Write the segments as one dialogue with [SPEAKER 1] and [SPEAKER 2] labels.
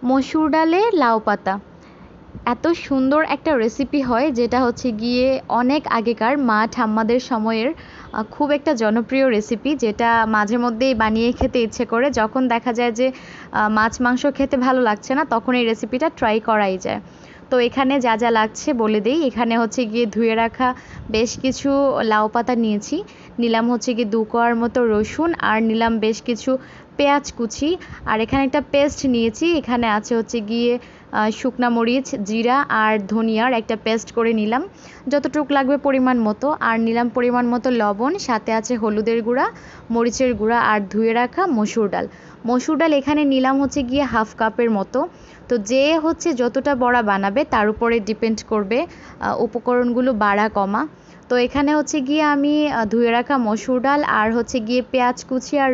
[SPEAKER 1] মসুর ডালে লাউ পাতা এত সুন্দর একটা রেসিপি হয়, যেটা হচ্ছে গিয়ে অনেক আগেকার মা ঠাম্মাদের সময়ের খুব একটা জনপ্রিয় রেসিপি, যেটা মাঝে মধ্যেই বানিয়ে খেতে ইচ্ছে করে। যখন দেখা যায় যে মাছ মাংস খেতে ভালো লাগছে না, তখন এই রেসিপিটা ট্রাই করাই যায়। তো এখানে যা যা লাগছে বলে দিই। এখানে হচ্ছে গিয়ে ধুয়ে রাখা বেশ কিছু লাউ পাতা নিয়েছি, নিলাম হচ্ছে গিয়ে 2 কোয়ার মতো রসুন, আর নিলাম বেশ কিছু পেঁয়াজ কুচি, আর এখানে একটা পেস্ট নিয়েছি। এখানে আছে হচ্ছে গিয়ে শুকনা মরিচ, জিরা আর ধনিয়ার একটা পেস্ট করে নিলাম, যতটুকু লাগবে পরিমাণ মতো। আর নিলাম পরিমাণ মতো লবণ, সাথে আছে হলুদের গুঁড়া, মরিচের গুঁড়া, আর ধুয়ে রাখা মসুর ডাল। মসুর ডাল এখানে নিলাম হচ্ছে গিয়ে 1/2 কাপের মতো। তো যে হচ্ছে যতটা বড়া বানাবে তার উপরে ডিপেন্ড করবে উপকরণগুলো বাড়া কমা। তো এখানে হচ্ছে গিয়ে আমি ধুয়ে রাখা মসুর ডাল আর হচ্ছে গিয়ে পেঁয়াজ কুচি আর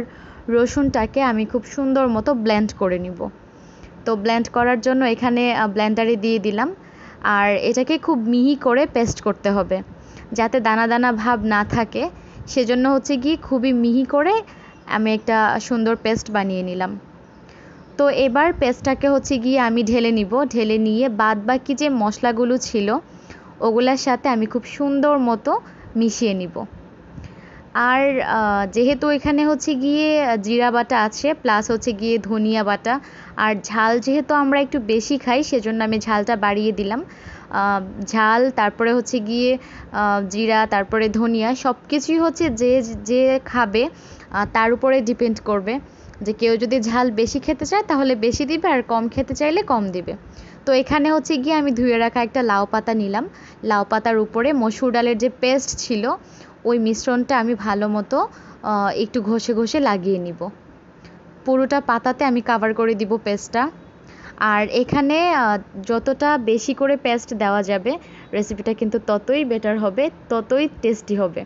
[SPEAKER 1] রসুনটাকে আমি খুব সুন্দর মতো ব্লেন্ড করে নিব। তো ব্লেন্ড করার জন্য এখানে ব্লেন্ডারে দিয়ে দিলাম, আর এটাকে খুব মিহি করে পেস্ট করতে হবে, যাতে দানা দানা ভাব না থাকে। সেজন্য হচ্ছে গিয়ে খুবই মিহি করে আমি একটা সুন্দর পেস্ট বানিয়ে নিলাম। তো এবার পেস্টটাকে হচ্ছে গিয়ে আমি ঢেলে নিব, ঢেলে নিয়ে বাদ বাকি যে মশলাগুলো ছিল ওগুলার সাথে আমি খুব সুন্দর মতো মিশিয়ে নিব। আর যেহেতু এখানে হচ্ছে গিয়ে জিরা বাটা আছে, প্লাস হচ্ছে গিয়ে ধনিয়া বাটা, আর ঝাল যেহেতু আমরা একটু বেশি খাই, সেজন্য আমি ঝালটা বাড়িয়ে দিলাম। ঝাল, তারপরে হচ্ছে গিয়ে জিরা, তারপরে ধনিয়া, সব কিছুই হচ্ছে যে যে খাবে তার উপরে ডিপেন্ড করবে। যে কেউ যদি ঝাল বেশি খেতে চায় তাহলে বেশি দিবে, আর কম খেতে চাইলে কম দিবে। তো এখানে হচ্ছে গিয়ে আমি ধুয়ে রাখা একটা লাউ পাতা নিলাম। লাউ পাতার উপরে মসুর ডালের যে পেস্ট ছিল ওই মিশ্রণটা আমি ভালো মতো একটু ঘষে ঘষে লাগিয়ে নিব। পুরোটা পাতাতে আমি কাভার করে দিব পেস্টটা। আর এখানে যতটা বেশি করে পেস্ট দেওয়া যাবে রেসিপিটা কিন্তু ততই বেটার হবে, ততই টেস্টি হবে।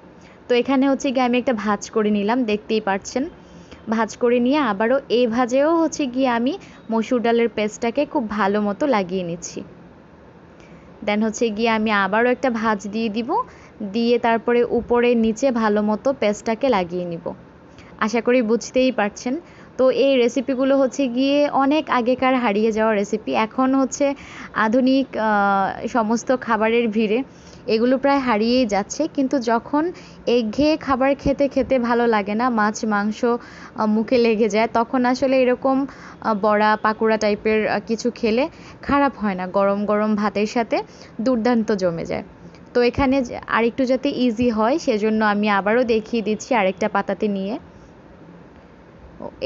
[SPEAKER 1] তো এখানে হচ্ছে গিয়ে আমি একটা ভাঁজ করে নিলাম, দেখতেই পাচ্ছেন। ভাঁজ করে নিয়ে আবারও এই ভাজেও হচ্ছে গিয়ে আমি মসুর ডালের পেস্টটাকে খুব ভালো মতো লাগিয়ে নিচ্ছি। দেন হচ্ছে গিয়ে আমি আবারও একটা ভাঁজ দিয়ে দিব, দিয়ে তারপরে উপরে নিচে ভালো মতো পেস্টটাকে লাগিয়ে নিব। আশা করি বুঝতেই পারছেন। তো এই রেসিপিগুলো হচ্ছে গিয়ে অনেক আগেকার হারিয়ে যাওয়া রেসিপি। এখন হচ্ছে আধুনিক সমস্ত খাবারের ভিড়ে এগুলো প্রায় হারিয়েই যাচ্ছে। কিন্তু যখন একঘেয়ে খাবার খেতে খেতে ভালো লাগে না, মাছ মাংস মুখে লেগে যায়, তখন আসলে এরকম বড়া পাকোড়া টাইপের কিছু খেলে খারাপ হয় না। গরম গরম ভাতের সাথে দুর্দান্ত জমে যায়। তো এখানে আরেকটু যাতে ইজি হয় সেজন্য আমি আবারও দেখিয়ে দিচ্ছি আরেকটা পাতাতে নিয়ে।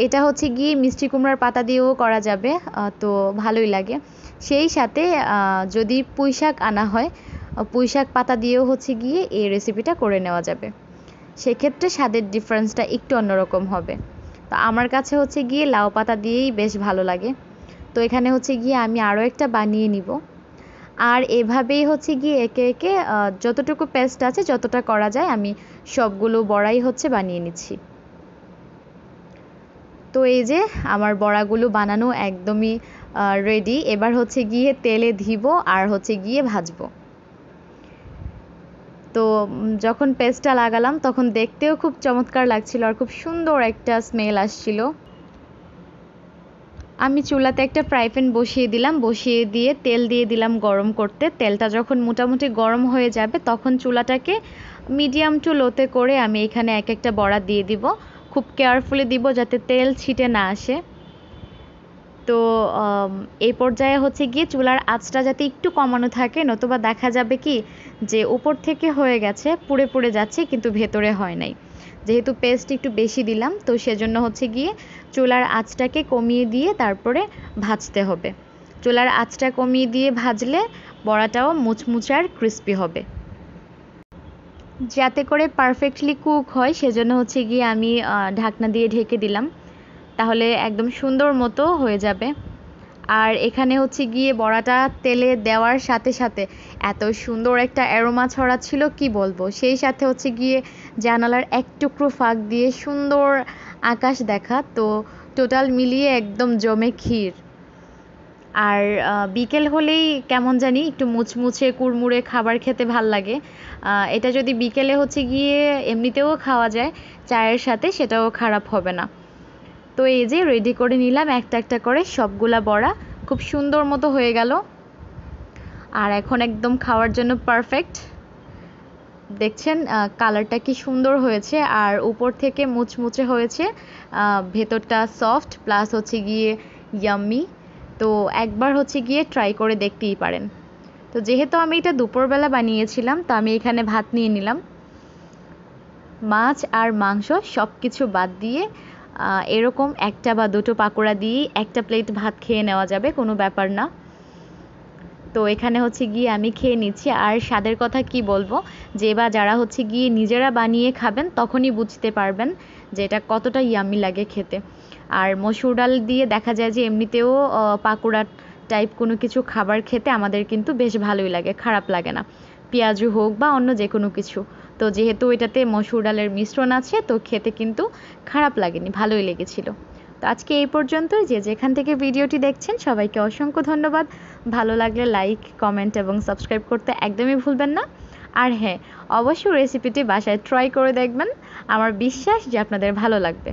[SPEAKER 1] এটা হচ্ছে গিয়ে মিষ্টি কুমড়ার পাতা দিয়েও করা যাবে, তো ভালোই লাগে। সেই সাথে যদি পুঁই শাক আনা হয়, পুঁই শাক পাতা দিয়েও হচ্ছে গিয়ে এই রেসিপিটা করে নেওয়া যাবে। সেক্ষেত্রে স্বাদের ডিফারেন্সটা একটু অন্যরকম হবে। তো আমার কাছে হচ্ছে গিয়ে লাউ পাতা দিয়েই বেশ ভালো লাগে। তো এখানে হচ্ছে গিয়ে আমি আরও একটা বানিয়ে নিব। আর এভাবেই হচ্ছে গিয়ে একে একে যতটুকু পেস্ট আছে, যতটা করা যায়, আমি সবগুলো বড়াই হচ্ছে বানিয়ে নিচ্ছি। তো এই যে আমার বড়াগুলো বানানো একদমই রেডি। এবার হচ্ছে গিয়ে তেলে দিব আর হচ্ছে গিয়ে ভাজবো। তো যখন পেস্টটা লাগালাম তখন দেখতেও খুব চমৎকার লাগছিল, আর খুব সুন্দর একটা স্মেল আসছিল। আমি চুলাতে একটা ফ্রাই প্যান বসিয়ে দিলাম, বসিয়ে দিয়ে তেল দিয়ে দিলাম গরম করতে। তেলটা যখন মোটামুটি গরম হয়ে যাবে তখন চুলাটাকে মিডিয়াম টু লোতে করে আমি এখানে এক একটা বড়া দিয়ে দিব। খুব কেয়ারফুলি দিব যাতে তেল ছিটে না আসে। তো এই পর্যায়ে হচ্ছে গিয়ে চুলার আঁচটা যাতে একটু কমানো থাকে, নতুবা দেখা যাবে কি যে উপর থেকে হয়ে গেছে, পুড়ে পুড়ে যাচ্ছে কিন্তু ভেতরে হয় নাই। যেহেতু পেস্ট একটু বেশি দিলাম, তো সেজন্য হচ্ছে গিয়ে চুলার আঁচটাকে কমিয়ে দিয়ে তারপরে ভাজতে হবে। চুলার আঁচটা কমিয়ে দিয়ে ভাজলে বড়াটাও মুচমুচে আর ক্রিস্পি হবে। যাতে করে পারফেক্টলি কুক হয় সেজন্য হচ্ছে গিয়ে আমি ঢাকনা দিয়ে ঢেকে দিলাম, তাহলে একদম সুন্দর মতো হয়ে যাবে। আর এখানে হচ্ছে গিয়ে বড়াটা তেলে দেওয়ার সাথে সাথে এত সুন্দর একটা অ্যারোমা ছড়াচ্ছিল কি বলবো। সেই সাথে হচ্ছে গিয়ে জানালার এক টুকরো ফাঁক দিয়ে সুন্দর আকাশ দেখা, তো টোটাল মিলিয়ে একদম জমে ক্ষীর। আর বিকেল হলেই কেমন জানি একটু মুচমুচে কুড়মুড়ে খাবার খেতে ভাল লাগে। এটা যদি বিকেলে হচ্ছে গিয়ে এমনিতেও খাওয়া যায় চায়ের সাথে, সেটাও খারাপ হবে না। তো এই যে রেডি করে নিলাম একটা একটা করে সবগুলা বড়া। খুব সুন্দর মতো হয়ে গেল। আর এখন একদম খাওয়ার জন্য পারফেক্ট। দেখছেন কালারটা কি সুন্দর হয়েছে, আর উপর থেকে মুচমুচে হয়েছে, ভেতরটা সফট প্লাস হচ্ছে গিয়ে ইয়াম্মি। তো একবার হচ্ছে গিয়ে ট্রাই করে দেখতেই পারেন। তো যেহেতু আমি এটা দুপুরবেলা বানিয়েছিলাম, তো আমি এখানে ভাত নিয়ে নিলাম। মাছ আর মাংস সব কিছু বাদ দিয়ে এরকম একটা বা দুটো পাকোড়া দিয়েই একটা প্লেট ভাত খেয়ে নেওয়া যাবে, কোনো ব্যাপার না। তো এখানে হচ্ছে গিয়ে আমি খেয়ে নিচ্ছি। আর স্বাদের কথা কি বলবো, যে বা যারা হচ্ছে গিয়ে নিজেরা বানিয়ে খাবেন তখনই বুঝতে পারবেন যে এটা কতটা ইয়াম্মি লাগে খেতে। আর মসুর ডাল দিয়ে দেখা যায় যে এমনিতেও পাকোড়া টাইপ কোনো কিছু খাবার খেতে আমাদের কিন্তু বেশ ভালোই লাগে, খারাপ লাগে না, পেঁয়াজু হোক বা অন্য যে কোনো কিছু। তো যেহেতু এটাতে মসুর ডালের মিশ্রণ আছে, তো খেতে কিন্তু খারাপ লাগেনি, ভালোই লেগেছিল। তো আজকে এই পর্যন্তই। যে যেখান থেকে ভিডিওটি দেখছেন সবাইকে অসংখ্য ধন্যবাদ। ভালো লাগলে লাইক, কমেন্ট এবং সাবস্ক্রাইব করতে একদমই ভুলবেন না। আর হ্যাঁ, অবশ্যই রেসিপিটি বাসায় ট্রাই করে দেখবেন, আমার বিশ্বাস যে আপনাদের ভালো লাগবে।